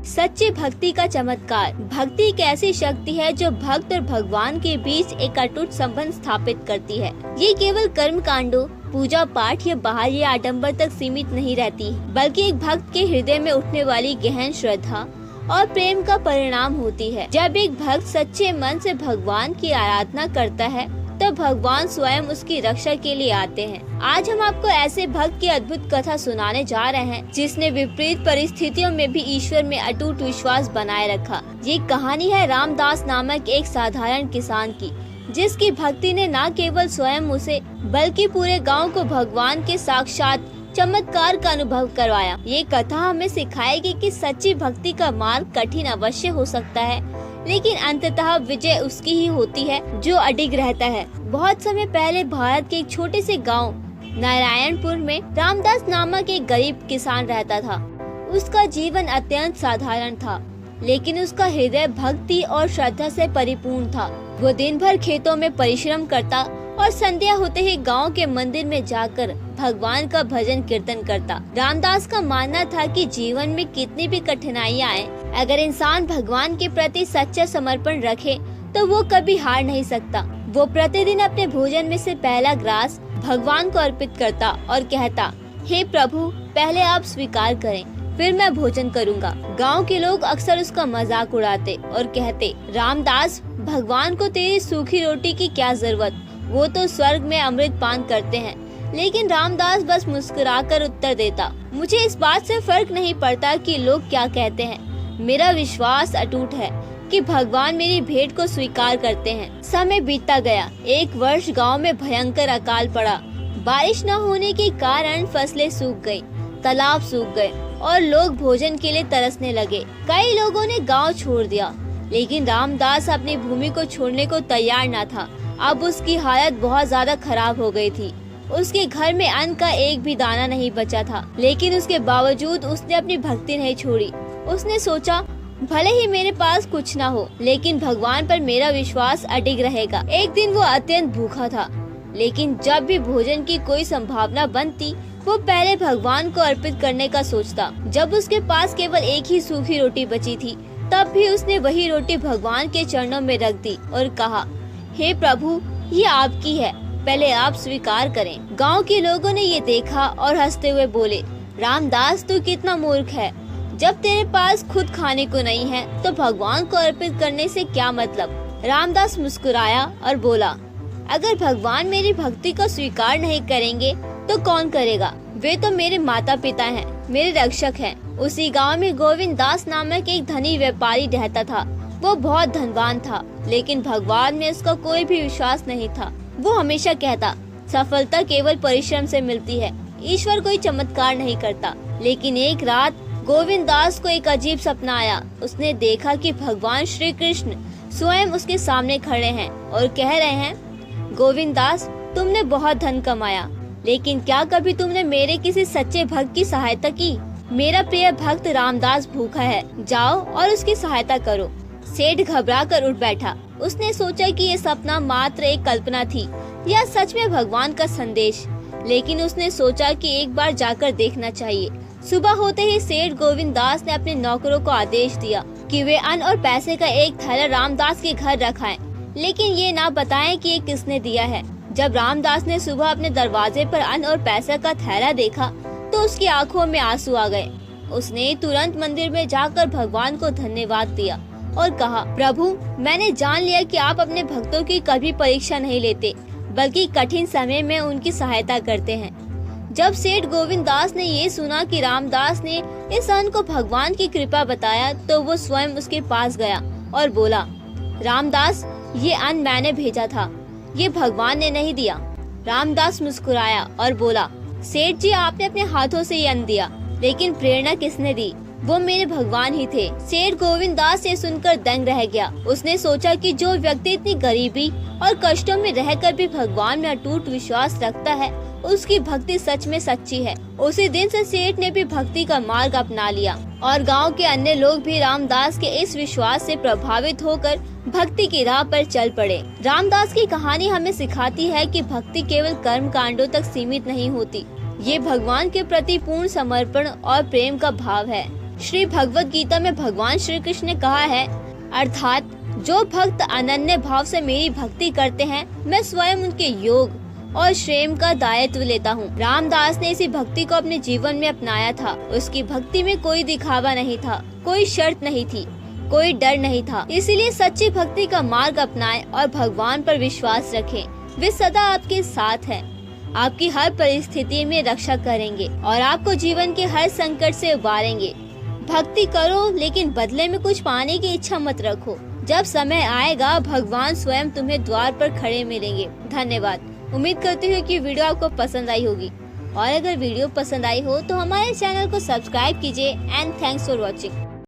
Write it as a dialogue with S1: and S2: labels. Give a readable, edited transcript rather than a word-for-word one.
S1: सच्ची भक्ति का चमत्कार। भक्ति एक ऐसी शक्ति है जो भक्त और भगवान के बीच एक अटूट संबंध स्थापित करती है। ये केवल कर्म कांडों, पूजा पाठ या बाहरी आडंबर तक सीमित नहीं रहती, बल्कि एक भक्त के हृदय में उठने वाली गहन श्रद्धा और प्रेम का परिणाम होती है। जब एक भक्त सच्चे मन से भगवान की आराधना करता है, तब भगवान स्वयं उसकी रक्षा के लिए आते हैं। आज हम आपको ऐसे भक्त की अद्भुत कथा सुनाने जा रहे हैं, जिसने विपरीत परिस्थितियों में भी ईश्वर में अटूट विश्वास बनाए रखा। ये कहानी है रामदास नामक एक साधारण किसान की, जिसकी भक्ति ने न केवल स्वयं उसे बल्कि पूरे गांव को भगवान के साक्षात चमत्कार का अनुभव करवाया। ये कथा हमें सिखाएगी कि सच्ची भक्ति का मार्ग कठिन अवश्य हो सकता है, लेकिन अंततः विजय उसकी ही होती है जो अडिग रहता है। बहुत समय पहले भारत के एक छोटे से गांव नारायणपुर में रामदास नामक एक गरीब किसान रहता था। उसका जीवन अत्यंत साधारण था, लेकिन उसका हृदय भक्ति और श्रद्धा से परिपूर्ण था। वो दिन भर खेतों में परिश्रम करता और संध्या होते ही गांव के मंदिर में जाकर भगवान का भजन कीर्तन करता। रामदास का मानना था कि जीवन में कितनी भी कठिनाइयां आए, अगर इंसान भगवान के प्रति सच्चा समर्पण रखे तो वो कभी हार नहीं सकता। वो प्रतिदिन अपने भोजन में से पहला ग्रास भगवान को अर्पित करता और कहता, हे प्रभु, पहले आप स्वीकार करें, फिर मैं भोजन करूंगा। गांव के लोग अक्सर उसका मजाक उड़ाते और कहते, रामदास, भगवान को तेरी सूखी रोटी की क्या जरूरत, वो तो स्वर्ग में अमृत पान करते हैं। लेकिन रामदास बस मुस्कुराकर उत्तर देता, मुझे इस बात से फर्क नहीं पड़ता कि लोग क्या कहते हैं। मेरा विश्वास अटूट है कि भगवान मेरी भेंट को स्वीकार करते हैं। समय बीतता गया। एक वर्ष गांव में भयंकर अकाल पड़ा। बारिश न होने के कारण फसलें सूख गई, तालाब सूख गए और लोग भोजन के लिए तरसने लगे। कई लोगों ने गांव छोड़ दिया, लेकिन रामदास अपनी भूमि को छोड़ने को तैयार न था। अब उसकी हालत बहुत ज्यादा खराब हो गई थी। उसके घर में अन्न का एक भी दाना नहीं बचा था, लेकिन उसके बावजूद उसने अपनी भक्ति नहीं छोड़ी। उसने सोचा, भले ही मेरे पास कुछ ना हो, लेकिन भगवान पर मेरा विश्वास अडिग रहेगा। एक दिन वो अत्यंत भूखा था, लेकिन जब भी भोजन की कोई संभावना बनती, वो पहले भगवान को अर्पित करने का सोचता। जब उसके पास केवल एक ही सूखी रोटी बची थी, तब भी उसने वही रोटी भगवान के चरणों में रख दी और कहा, हे प्रभु, ये आपकी है, पहले आप स्वीकार करें। गांव के लोगों ने ये देखा और हंसते हुए बोले, रामदास, तू कितना मूर्ख है। जब तेरे पास खुद खाने को नहीं है, तो भगवान को अर्पित करने से क्या मतलब। रामदास मुस्कुराया और बोला, अगर भगवान मेरी भक्ति को स्वीकार नहीं करेंगे तो कौन करेगा। वे तो मेरे माता पिता हैं, मेरे रक्षक हैं। उसी गांव में गोविंद दास नामक एक धनी व्यापारी रहता था। वो बहुत धनवान था, लेकिन भगवान में उसका कोई भी विश्वास नहीं था। वो हमेशा कहता, सफलता केवल परिश्रम से मिलती है, ईश्वर कोई चमत्कार नहीं करता। लेकिन एक रात गोविंद दास को एक अजीब सपना आया। उसने देखा कि भगवान श्री कृष्ण स्वयं उसके सामने खड़े हैं और कह रहे हैं, गोविंद दास, तुमने बहुत धन कमाया, लेकिन क्या कभी तुमने मेरे किसी सच्चे भक्त की सहायता की। मेरा प्रिय भक्त रामदास भूखा है, जाओ और उसकी सहायता करो। सेठ घबरा कर उठ बैठा। उसने सोचा कि ये सपना मात्र एक कल्पना थी या सच में भगवान का संदेश, लेकिन उसने सोचा कि एक बार जाकर देखना चाहिए। सुबह होते ही सेठ गोविंद दास ने अपने नौकरों को आदेश दिया कि वे अन्न और पैसे का एक थैला रामदास के घर रखाएं, लेकिन ये ना बताएं कि ये किसने दिया है। जब रामदास ने सुबह अपने दरवाजे पर अन्न और पैसे का थैला देखा, तो उसकी आंखों में आंसू आ गए। उसने तुरंत मंदिर में जाकर भगवान को धन्यवाद दिया और कहा, प्रभु, मैंने जान लिया कि आप अपने भक्तों की कभी परीक्षा नहीं लेते, बल्कि कठिन समय में उनकी सहायता करते हैं। जब सेठ गोविंद दास ने ये सुना कि रामदास ने इस अन्न को भगवान की कृपा बताया, तो वो स्वयं उसके पास गया और बोला, रामदास, ये अन्न मैंने भेजा था, ये भगवान ने नहीं दिया। रामदास मुस्कुराया और बोला, सेठ जी, आपने अपने हाथों से ये अन्न दिया, लेकिन प्रेरणा किसने दी। वो मेरे भगवान ही थे। सेठ गोविंद दास ये सुनकर दंग रह गया। उसने सोचा कि जो व्यक्ति इतनी गरीबी और कष्टों में रहकर भी भगवान में अटूट विश्वास रखता है, उसकी भक्ति सच में सच्ची है। उसी दिन से सेठ ने भी भक्ति का मार्ग अपना लिया और गांव के अन्य लोग भी रामदास के इस विश्वास से प्रभावित होकर भक्ति की राह पर चल पड़े। रामदास की कहानी हमें सिखाती है कि भक्ति केवल कर्म कांडों तक सीमित नहीं होती। ये भगवान के प्रति पूर्ण समर्पण और प्रेम का भाव है। श्री भगवत गीता में भगवान श्री कृष्ण ने कहा है, अर्थात जो भक्त अनन्य भाव से मेरी भक्ति करते हैं, मैं स्वयं उनके योग और श्रेम का दायित्व लेता हूँ। रामदास ने इसी भक्ति को अपने जीवन में अपनाया था। उसकी भक्ति में कोई दिखावा नहीं था, कोई शर्त नहीं थी, कोई डर नहीं था। इसीलिए सच्ची भक्ति का मार्ग अपनाएं और भगवान पर विश्वास रखें। वे सदा आपके साथ हैं, आपकी हर परिस्थिति में रक्षा करेंगे और आपको जीवन के हर संकट से उबारेंगे। भक्ति करो, लेकिन बदले में कुछ पाने की इच्छा मत रखो। जब समय आएगा, भगवान स्वयं तुम्हें द्वार पर खड़े मिलेंगे। धन्यवाद। उम्मीद करती हूँ कि वीडियो आपको पसंद आई होगी, और अगर वीडियो पसंद आई हो तो हमारे चैनल को सब्सक्राइब कीजिए। And thanks for watching.